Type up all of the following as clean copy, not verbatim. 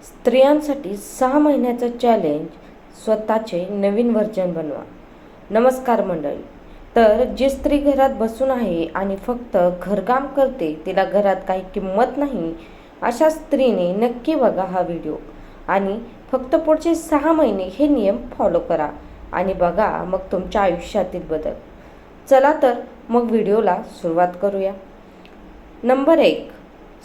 स्त्रियांसाठी 6 महिन्याचं चॅलेंज, स्वतःचे नवीन व्हर्जन बनवा. नमस्कार मंडळी. तर जी स्त्री घरात बसून आहे आणि फक्त घरकाम करते, तिला घरात काही किंमत नाही, अशा स्त्रीने नक्की बघा हा व्हिडिओ आणि फक्त पुढचे 6 महिने हे नियम फॉलो करा आणि बघा मग तुमच्या आयुष्यातील बदल. चला तर मग व्हिडिओला सुरुवात करूया. नंबर 1,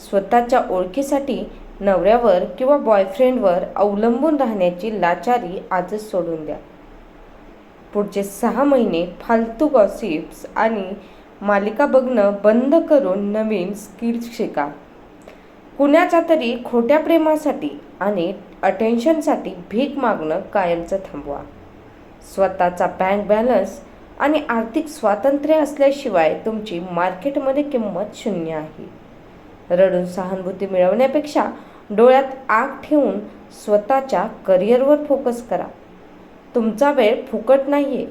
स्वतःच्या ओळखीसाठी नवऱ्यावर किंवा बॉयफ्रेंडवर अवलंबून राहण्याची लाचारी आजच सोडून द्या. पुढचे 6 महिने फालतू गॉसिप्स आणि मालिका बघणं बंद करून नवीन स्किल्स शिका. कुणाच्या तरी खोट्या प्रेमासाठी आणि अटेन्शनसाठी भीक मागणं कायमचं थांबवा. स्वतःचा बँक बॅलन्स आणि आर्थिक स्वातंत्र्य असल्याशिवाय तुमची मार्केटमध्ये किंमत शून्य आहे. रडून सहानुभूती मिळवण्यापेक्षा डोळ्यात आग ठेवून स्वतःच्या करिअरवर फोकस करा. तुमचा वेळ फुकट नाही आहे.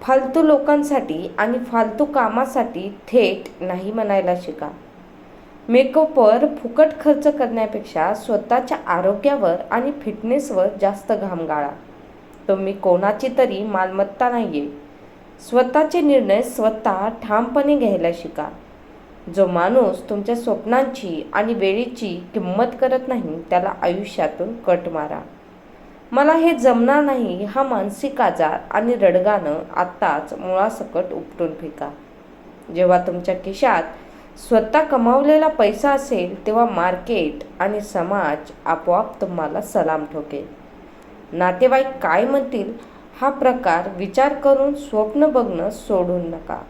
फालतू लोकांसाठी आणि फालतू कामासाठी थेट नाही म्हणायला शिका. मेकअपवर फुकट खर्च करण्यापेक्षा स्वतःच्या आरोग्यावर आणि फिटनेसवर जास्त घाम गाळा. तुम्ही कोणाची तरी मालमत्ता नाही आहे. स्वतःचे निर्णय स्वतः ठामपणे घ्यायला शिका. जो माणूस तुमच्या स्वप्नांची आणि वेळेची किंमत करत नाही, त्याला आयुष्यातून कट मारा. मला हे जमणार नाही हा मानसिक आजार आणि रडगाणं आत्ताच मुळासकट उपटून फेका. जेव्हा तुमच्या खिशात स्वतः कमावलेला पैसा असेल, तेव्हा मार्केट आणि समाज आपोआप तुम्हाला सलाम ठोकेल. नातेवाईक काय म्हणतील हा प्रकार विचार करून स्वप्न बघणं सोडून नका.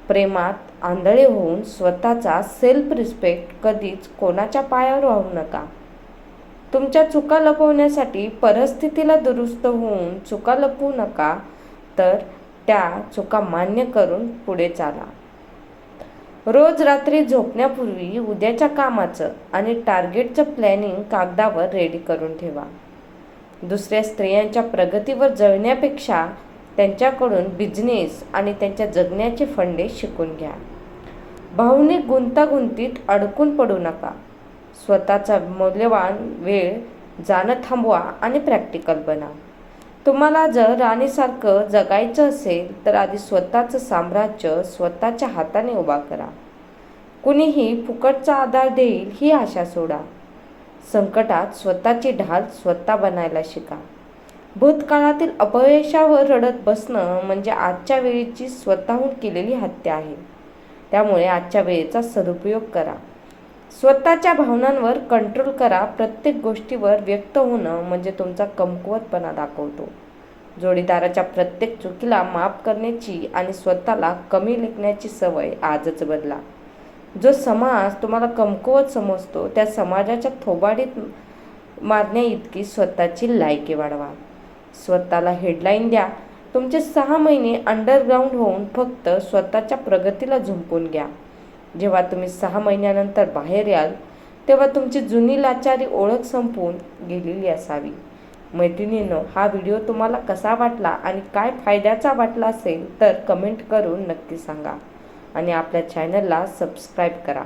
प्रेमात आंधळे होऊन स्वतःचा सेल्फ रिस्पेक्ट कधीच कोणाच्या पायावर वाहू नका. तुमच्या चुका लपवण्यासाठी परिस्थितीला दुरुस्त होऊन चुका लपवू नका, तर त्या चुका मान्य करून पुढे चाला. रोज रात्री झोपण्यापूर्वी उद्याच्या कामाचं आणि टार्गेटचं प्लॅनिंग कागदावर रेडी करून ठेवा. दुसऱ्या स्त्रियांच्या प्रगतीवर जळण्यापेक्षा त्यांच्याकडून बिझनेस आणि त्यांच्या जगण्याचे फंडे शिकून घ्या. भावनिक गुंतागुंतीत अडकून पडू नका. स्वतःचा मौल्यवान वेळ जाणं थांबवा आणि प्रॅक्टिकल बना. तुम्हाला जर राणीसारखं जगायचं असेल तर आधी स्वतःचं साम्राज्य स्वतःच्या हाताने उभा करा. कुणीही फुकटचा आधार देईल ही आशा सोडा. संकटात स्वतःची ढाल स्वतः बनायला शिका. भूतकाळातील अपयशावर रडत बसणं म्हणजे आजच्या वेळेची स्वतःहून केलेली हत्या आहे. त्यामुळे आजच्या वेळेचा सदुपयोग करा. स्वतःच्या भावनांवर कंट्रोल करा. प्रत्येक गोष्टीवर व्यक्त होणं म्हणजे तुमचा कमकुवतपणा दाखवतो. जोडीदाराच्या प्रत्येक चुकीला माफ करण्याची आणि स्वतःला कमी लेखण्याची सवय आजच बदला. जो समाज तुम्हाला कमकुवत समजतो, त्या समाजाच्या थोबाडीत मारण्या इतकी स्वतःची लायकी वाढवा. स्वतःला हेडलाईन द्या. तुमचे 6 महिने अंडरग्राऊंड होऊन फक्त स्वतःच्या प्रगतीला झुंपून घ्या. जेव्हा तुम्ही 6 महिन्यानंतर बाहेर याल, तेव्हा तुमची जुनी लाचारी ओळख संपून गेलेली असावी. मैत्रिणींनो, हा व्हिडिओ तुम्हाला कसा वाटला आणि काय फायद्याचा वाटला असेल तर कमेंट करून नक्की सांगा आणि आपल्या चॅनलला सबस्क्राईब करा.